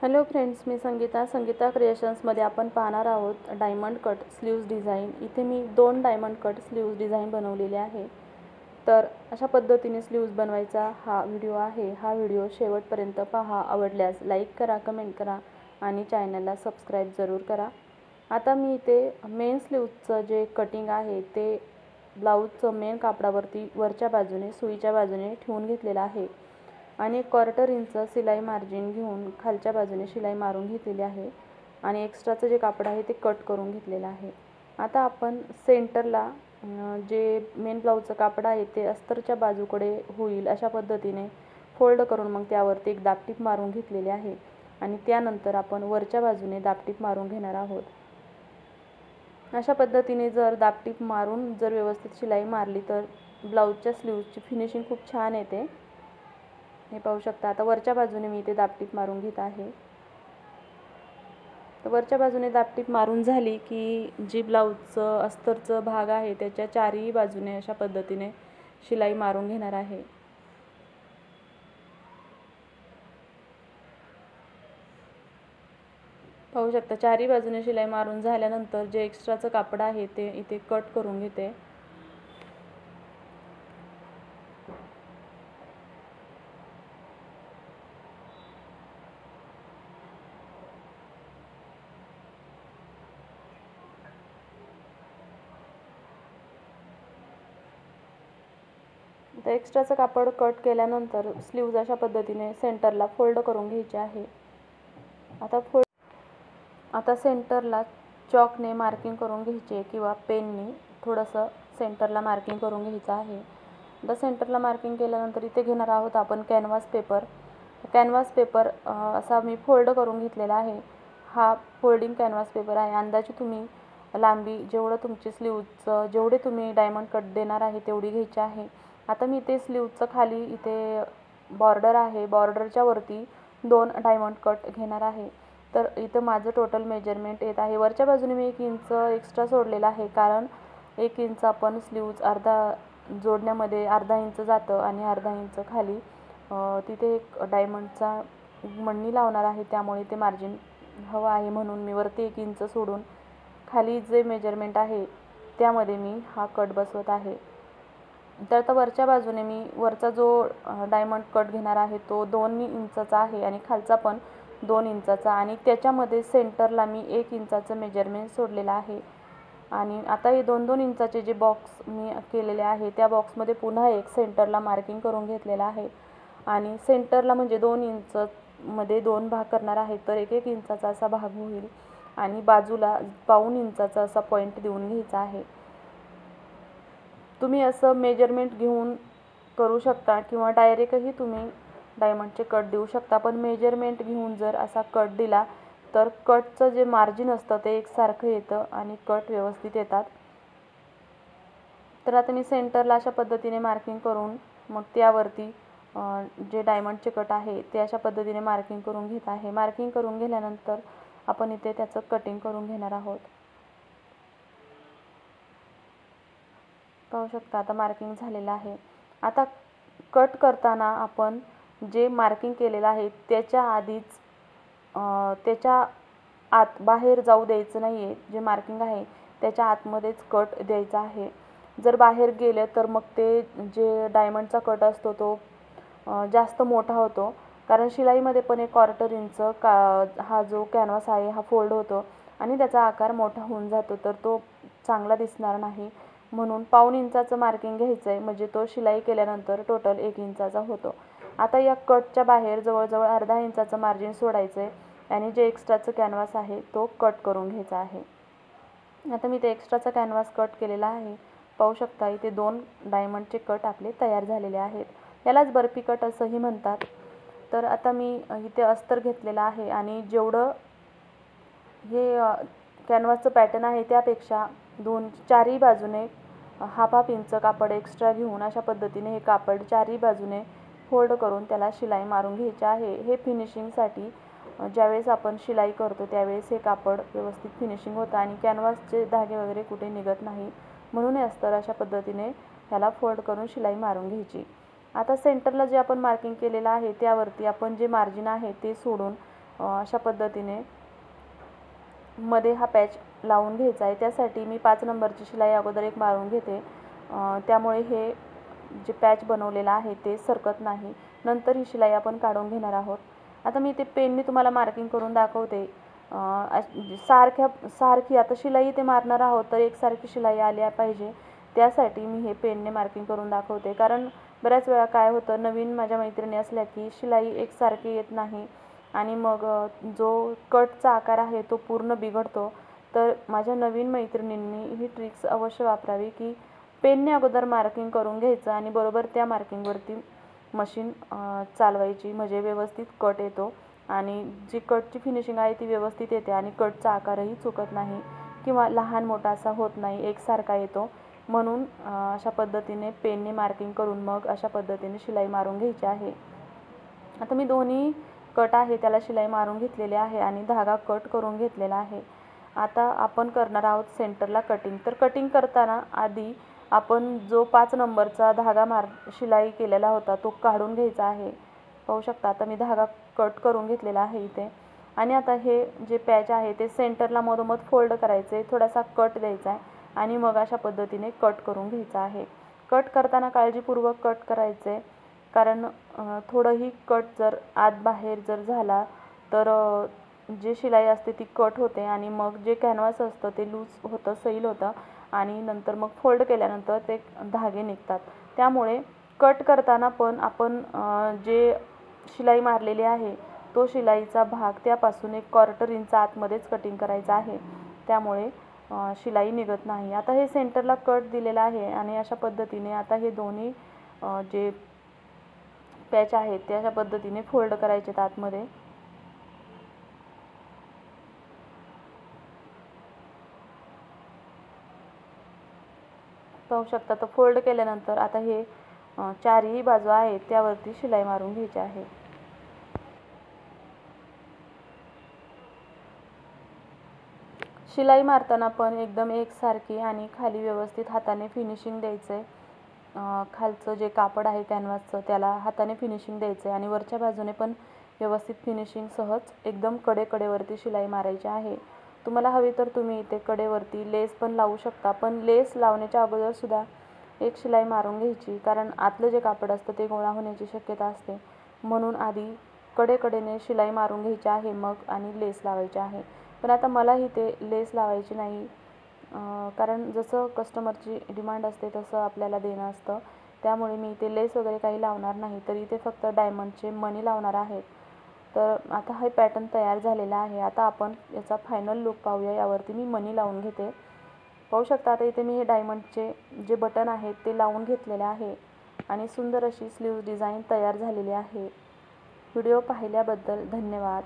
Hello friends, मी संगीता क्रिएशन्समध्ये आपण पाहणार आहोत डायमंड कट स्लीव्ज डिझाईन। इथे मी 2 डायमंड कट स्लीव्ज डिझाईन बनवलेले आहे। तर अशा पद्धतीने स्लीव्ज बनवायचा हा व्हिडिओ आहे। हा व्हिडिओ शेवटपर्यंत पहा। आवडल्यास लाईक करा, कमेंट करा आणि चॅनलला सबस्क्राईब जरूर करा। आता मी इथे मेन स्लीव्जचं जे कटिंग आहे ते ब्लाऊजचं मेन कापडावरती वरच्या बाजूने सुईच्या बाजूने ठेवून घेतलेलं आहे आणि 1/4 इंच शिलाई मार्जिन घेऊन खालच्या बाजूने शिलाई मारून घेतलेली आहे आणि एक्स्ट्राचं जे कापड आहे ते कट करून घेतलेलं आहे। आता आपण सेंटरला जे मेन ब्लाऊजचं कापड आहे ते अस्तरच्या बाजूकडे होईल अशा पद्धतीने फोल्ड करून मग त्यावरती एक दाबटीप मारून घेतलेली आहे आणि त्यानंतर आपण वरच्या बाजूने दाबटीप मारून घेणार आहोत। अशा पद्धतीने जर दाबटीप मारून जर व्यवस्थित शिलाई मारली तर ब्लाऊजच्या स्लीव्जची फिनिशिंग खूप छान येते। हे पाहू शकता। आता वरच्या बाजूने मी इथे दाबटीप मारून घेत आहे। तर वरच्या बाजूने दाबटीप मारून झाली की जी ब्लाऊजचं अस्तरचं भाग आहे त्याच्या चारही बाजूने अशा पद्धतीने शिलाई मारून घेणार आहे। पाहू शकता, चारही बाजूने शिलाई मारून झाल्यानंतर जे एक्स्ट्राचं कापड आहे ते इथे कट करून घेते। आता एक्स्ट्राचं कापड कट केल्यानंतर स्लीव्ज अशा पद्धतीने सेंटरला फोल्ड करून घ्यायचे आहे। आता सेंटरला चॉकने मार्किंग करून घ्यायचे किंवा पेनने थोडंसं सेंटरला मार्किंग करून घ्यायचं आहे। आता सेंटरला मार्किंग केल्यानंतर इथे घेणार आहोत आपण कॅनव्हास पेपर। कॅनव्हास पेपर असा मी फोल्ड करून घेतलेला आहे। हा फोल्डिंग कॅनव्हास पेपर आहे। अंदाजे तुम्ही लांबी जेवढं तुमची स्लीव्जचं जेवढे तुम्ही डायमंड कट देणार आहे तेवढी घ्यायची आहे। आता मी ते स्लीव्जचं खाली इथे बॉर्डर आहे, बॉर्डरच्या वरती 2 डायमंड कट घेणार आहे। तर इथं माझं टोटल मेजरमेंट येत आहे। वरच्या बाजूने मी 1 इंच एक्स्ट्रा सोडलेला आहे कारण 1 इंच आपण स्लीव्ज अर्धा जोडण्यामध्ये अर्धा इंच जातं आणि अर्धा इंच खाली तिथे एक डायमंडचा मणी लावणार आहे, त्यामुळे ते मार्जिन हवं आहे म्हणून मी वरती 1 इंच सोडून खाली जे मेजरमेंट आहे त्यामध्ये मी हा कट बसवत आहे। तर आता वरच्या बाजूने मी वरचा जो डायमंड कट घेणार आहे तो 2 इंचाचा आहे आणि खालचा पण 2 इंचाचा आणि त्याच्यामध्ये सेंटरला मी 1 इंचाचं मेजरमेंट सोडलेलं आहे। आणि आता हे 2-2 इंचाचे जे बॉक्स मी केलेले आहे त्या बॉक्समध्ये पुन्हा एक सेंटरला मार्किंग करून घेतलेलं आहे आणि सेंटरला म्हणजे 2 इंच मध्ये 2 भाग करणार आहे तर 1-1 इंचाचा असा भाग होईल आणि बाजूला पाऊण इंचाचा असा पॉईंट देऊन घ्यायचा आहे। तुम्ही असं मेजरमेंट घेऊन करू शकता किंवा डायरेक्टही तुम्ही डायमंडचे कट देऊ शकता, पण मेजरमेंट घेऊन जर असा कट दिला तर कटचं जे मार्जिन असतं ते एकसारखं येतं आणि कट व्यवस्थित येतात। तर आता मी सेंटरला अशा पद्धतीने मार्किंग करून मग त्यावरती जे डायमंडचे कट आहे ते अशा पद्धतीने मार्किंग करून घेत आहे। मार्किंग करून घेतल्यानंतर आपण इथे त्याचं कटिंग करून घेणार आहोत। पाहू शकता, आता मार्किंग झालेलं आहे। आता कट करताना आपण जे मार्किंग केलेलं आहे त्याच्या आधीच त्याच्या आत बाहेर जाऊ द्यायचं नाही आहे। जे मार्किंग आहे त्याच्या आतमध्येच कट द्यायचा आहे। जर बाहेर गेलं तर मग ते जे डायमंडचा कट असतो तो जास्त मोठा होतो, कारण शिलाईमध्ये पण 1/4 इंच हा जो कॅनव्हास आहे हा फोल्ड होतो आणि त्याचा आकार मोठा होऊन जातो, तर तो चांगला दिसणार नाही। म्हणून पाऊण इंचाचं मार्किंग घ्यायचं आहे म्हणजे तो शिलाई केल्यानंतर टोटल 1 इंचाचा होतो। आता या कटच्या बाहेर जवळजवळ अर्धा इंचाचं मार्जिन सोडायचं आहे आणि जे एक्स्ट्राचं कॅनव्हास आहे तो कट करून घ्यायचा आहे। आता मी ते एक्स्ट्राचा कॅनव्हास कट केलेला आहे। पाहू शकता, इथे 2 डायमंडचे कट आपले तयार झालेले आहेत। यालाच बर्फी कट असंही म्हणतात। तर आता मी इथे अस्तर घेतलेला आहे आणि जेवढं हे कॅनव्हासचं पॅटर्न आहे त्यापेक्षा 4ही बाजूने हाफ इंच कापड एक्स्ट्रा घेऊन अशा पद्धतीने हे कापड 4ही बाजूने फोल्ड करून त्याला शिलाई मारून घ्यायची आहे। हे फिनिशिंगसाठी ज्यावेळेस आपण शिलाई करतो त्यावेळेस हे कापड व्यवस्थित फिनिशिंग होतं आणि कॅनव्हासचे धागे वगैरे कुठे निघत नाही, म्हणून हे अस्तर अशा पद्धतीने ह्याला फोल्ड करून शिलाई मारून घ्यायची। आता सेंटरला जे आपण मार्किंग केलेलं आहे त्यावरती आपण जे मार्जिन आहे ते सोडून अशा पद्धतीने मध्ये हा पॅच लावून घ्यायचा आहे। त्यासाठी मी 5 नंबरची शिलाई अगोदर एक मारून घेते, त्यामुळे हे जे पॅच बनवलेला आहे ते सरकत नाही। नंतर ही शिलाई आपण काढून घेणार आहोत। आता मी ते पेनने तुम्हाला मार्किंग करून दाखवते। सारखी आता शिलाई इथे मारणार आहोत तर एकसारखी शिलाई आली पाहिजे, त्यासाठी मी हे पेनने मार्किंग करून दाखवते। कारण बऱ्याच वेळा काय होतं, नवीन माझ्या मैत्रिणी असल्या की शिलाई एकसारखी येत नाही आणि मग जो कटचा आकार आहे तो पूर्ण बिघडतो। तर माझ्या नवीन मैत्रिणींनी ही ट्रिक्स अवश्य वापरावी की पेनने अगोदर मार्किंग करून घ्यायचं आणि बरोबर त्या मार्किंगवरती मशीन चालवायची, म्हणजे व्यवस्थित कट येतो आणि जी कटची फिनिशिंग आहे ती व्यवस्थित येते आणि कटचा आकारही चुकत नाही किंवा लहान मोठा असा होत नाही, एकसारखा येतो। म्हणून अशा पद्धतीने पेनने मार्किंग करून मग अशा पद्धतीने शिलाई मारून घ्यायची आहे। आता मी दोन्ही कट आहे त्याला शिलाई मारून घेतलेली आहे आणि धागा कट करून घेतलेला आहे। आता आपण करणार आहोत सेंटरला कटिंग। तर कटिंग करताना आधी आपण जो 5 नंबरचा धागा शिलाई केलेला होता तो काढून घ्यायचा आहे। पाहू शकता आता मी धागा कट करून घेतलेला आहे इथे। आणि आता हे जे पॅच आहे ते सेंटरला मधोमध फोल्ड करायचे, थोडासा कट द्यायचा आहे आणि मग अशा पद्धतीने कट करून घ्यायचा आहे। कट करताना काळजीपूर्वक कट करायचे, कारण थोडंही कट जर आत बाहेर जर झाला तर जी शिलाई असते ती कट होते आणि मग जे कॅनव्हास असतं ते लूज होतं, सैल होतं आणि नंतर मग फोल्ड केल्यानंतर ते धागे निघतात। त्यामुळे कट करताना पण आपण जे शिलाई मारलेली आहे तो शिलाईचा भाग त्यापासून 1/4 इंच आतमध्येच कटिंग करायचा आहे, त्यामुळे शिलाई निघत नाही। आता हे सेंटरला कट दिलेला आहे आणि अशा पद्धतीने आता हे दोन्ही जे पॅच आहेत ते अशा पद्धतीने फोल्ड करायचे आतमध्ये। पाहू शकता तर फोल्ड केल्यानंतर आता हे चारही बाजू आहेत त्यावरती शिलाई मारून घ्यायची आहे। शिलाई मारताना पण एकदम एकसारखी आणि खाली व्यवस्थित हाताने फिनिशिंग द्यायचे। खालचं जे कापड आहे कॅनव्हासचं त्याला हाताने फिनिशिंग द्यायचे आणि वरच्या बाजूने पण व्यवस्थित फिनिशिंग सहज एकदम कडेवरती शिलाई मारायची आहे। तुम्हाला हवी तर तुम्ही इथे कडेवरती लेस पण लावू शकता, पण लेस लावण्याच्या अगोदर सुद्धा एक शिलाई मारून घ्यायची, कारण आतलं जे कापड असतं ते गोळा होण्याची शक्यता असते। म्हणून आधी कडेने शिलाई मारून घ्यायची आहे मग आणि लेस लावायची आहे। पण आता मला इथे लेस लावायची नाही, कारण जसं कस्टमरची डिमांड असते तसं आपल्याला देणं असतं, त्यामुळे मी इथे लेस वगैरे काही लावणार नाही, तर इथे फक्त डायमंडचे मणी लावणार आहेत। तर आता हा पॅटर्न तयार झालेला आहे। आता आपण याचा फायनल लुक पाहूया। यावरती मी मणी लावून घेते। पाहू शकता आता इथे मी हे डायमंडचे जे बटन आहेत ते लावून घेतलेले आहे आणि सुंदर अशी स्लीव्ह डिझाईन तयार झालेली आहे। व्हिडिओ पाहिल्याबद्दल धन्यवाद।